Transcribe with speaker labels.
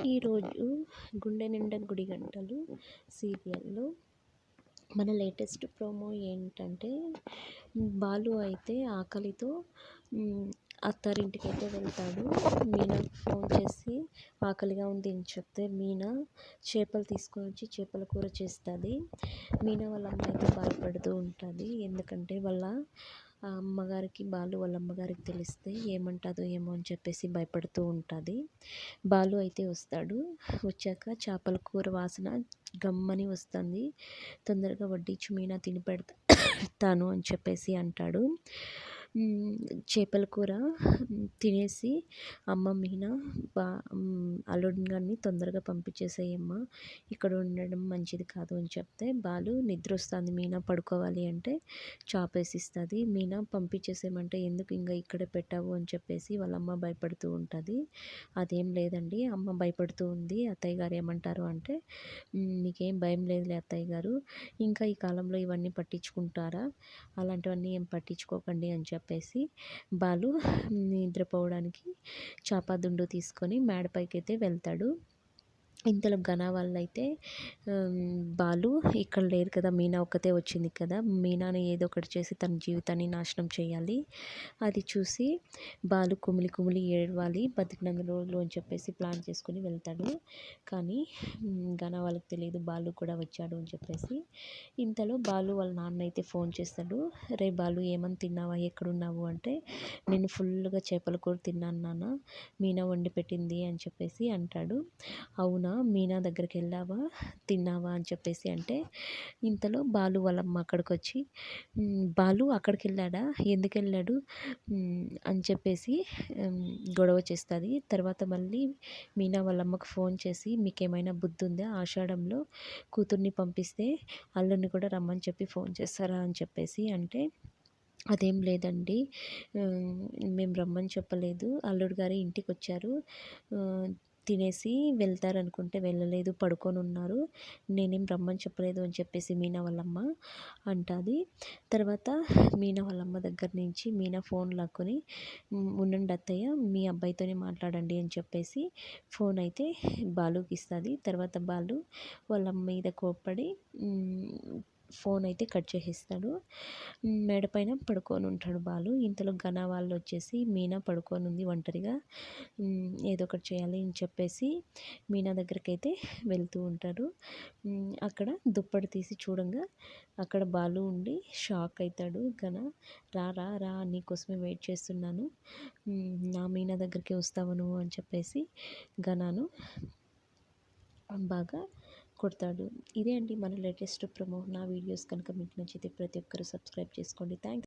Speaker 1: ఈరోజు 'గుండె నిండా గుడి గంటలు' సీరియల్‌లో మన లేటెస్ట్ ప్రోమో ఏంటంటే, బాలు అయితే ఆకలితో అత్తారింటికైతే వెళ్తాడు. మీనాకి ఫోన్ చేసి ఆకలిగా ఉంది అని చెప్తే, మీనా చేపలు తీసుకొని వచ్చి చేపల కూర చేస్తుంది. మీనా వాళ్ళ అమ్మ అయితే బాధపడుతూ ఉంటుంది. ఎందుకంటే వాళ్ళ అమ్మగారికి, బాలు వాళ్ళ అమ్మగారికి తెలిస్తే ఏమంటుందో ఏమో అని చెప్పేసి భయపడుతూ ఉంటుంది. బాలు అయితే వస్తాడు. వచ్చాక చేపల కూర వాసన గమ్మని వస్తుంది. తొందరగా వడ్డించు మీనా తిని పెడతాను అని చెప్పేసి అంటాడు. చేపల కూర తినేసి, అమ్మ మీనా అల్లుడిని గారిని తొందరగా పంపించేసేయమ్మ, ఇక్కడ ఉండడం మంచిది కాదు అని చెప్తే, బాలు నిద్ర వస్తుంది మీనా పడుకోవాలి అంటే చాపేసిస్తుంది. మీనా పంపించేసేయమంటే ఎందుకు ఇంకా ఇక్కడే పెట్టావు అని చెప్పేసి వాళ్ళ అమ్మ భయపడుతూ ఉంటుంది. అదేం లేదండి, అమ్మ భయపడుతూ ఉంది, అత్తయ్య గారు ఏమంటారు అంటే, మీకేం భయం లేదులే అత్తయ్య గారు, ఇంకా ఈ కాలంలో ఇవన్నీ పట్టించుకుంటారా, అలాంటివన్నీ ఏం పట్టించుకోకండి అని చెప్పేసి బాలు నిద్రపోవడానికి చాపదుండు తీసుకొని మేడపైకి అయితే వెళ్తాడు. ఇంతలో ఘన వాళ్ళైతే బాలు ఇక్కడ లేరు కదా, మీనా ఒక్కతే వచ్చింది కదా, మీనాని ఏదో ఒకటి చేసి తన జీవితాన్ని నాశనం చేయాలి, అది చూసి బాలు కుమిలి కుమిలి ఏడవాలి, బతికినంత రోజులు అని చెప్పేసి ప్లాన్ చేసుకుని వెళ్తాడు. కానీ ఘన వాళ్ళకి తెలియదు బాలు కూడా వచ్చాడు అని చెప్పేసి. ఇంతలో బాలు వాళ్ళ నాన్న అయితే ఫోన్ చేస్తాడు. రే బాలు, ఏమని తిన్నావా, ఎక్కడున్నావు అంటే, నేను ఫుల్గా చేపల కూర తిన్నాను నాన్న, మీనా వండి పెట్టింది అని చెప్పేసి అంటాడు. అవునా, మీనా దగ్గరికి వెళ్ళావా, తిన్నావా అని చెప్పేసి అంటే, ఇంతలో బాలు వాళ్ళమ్మ అక్కడికి వచ్చి, బాలు అక్కడికి వెళ్ళాడా, ఎందుకు వెళ్ళాడు అని చెప్పేసి గొడవ చేస్తుంది. తర్వాత మళ్ళీ మీనా వాళ్ళమ్మకు ఫోన్ చేసి, మీకేమైనా బుద్ధి ఉందా, ఆషాఢంలో కూతుర్ని పంపిస్తే అల్లుడిని కూడా రమ్మని చెప్పి ఫోన్ చేస్తారా అని చెప్పేసి అంటే, అదేం లేదండి, మేము రమ్మని చెప్పలేదు, అల్లుడు గారు ఇంటికి వచ్చారు, తినేసి వెళ్తారనుకుంటే వెళ్ళలేదు, పడుకొని ఉన్నారు, నేనేం రమ్మని చెప్పలేదు అని చెప్పేసి మీనా వాళ్ళమ్మ అంటుంది. తర్వాత మీనా వాళ్ళమ్మ దగ్గర నుంచి మీనా ఫోన్ లాక్కొని, ఉండండి అత్తయ్య, మీ అబ్బాయితోనే మాట్లాడండి అని చెప్పేసి ఫోన్ అయితే బాలుకి ఇస్తుంది. తర్వాత బాలు వాళ్ళ మీద కోప్పడి ఫోన్ అయితే కట్ చేసేస్తాడు. మేడ పైన పడుకొని ఉంటాడు బాలు. ఇంతలో ఘన వాళ్ళు వచ్చేసి, మీనా పడుకొని ఉంది ఒంటరిగా, ఏదో ఒకటి చేయాలి అని చెప్పేసి మీనా దగ్గరికి అయితే వెళ్తూ ఉంటారు. అక్కడ దుప్పటి తీసి చూడంగా అక్కడ బాలు ఉండి షాక్ అవుతాడు. ఘన, రా రా రా, నీకోసమే వెయిట్ చేస్తున్నాను, నా మీనా దగ్గరికి వస్తావు నువ్వు అని చెప్పేసి ఘనను బాగా కొడతాడు. ఇదే అండి మన లేటెస్ట్ ప్రోమో. నా వీడియోస్ కనుక మీకు నచ్చితే ప్రతి ఒక్కరు సబ్స్క్రైబ్ చేసుకోండి. థ్యాంక్స్.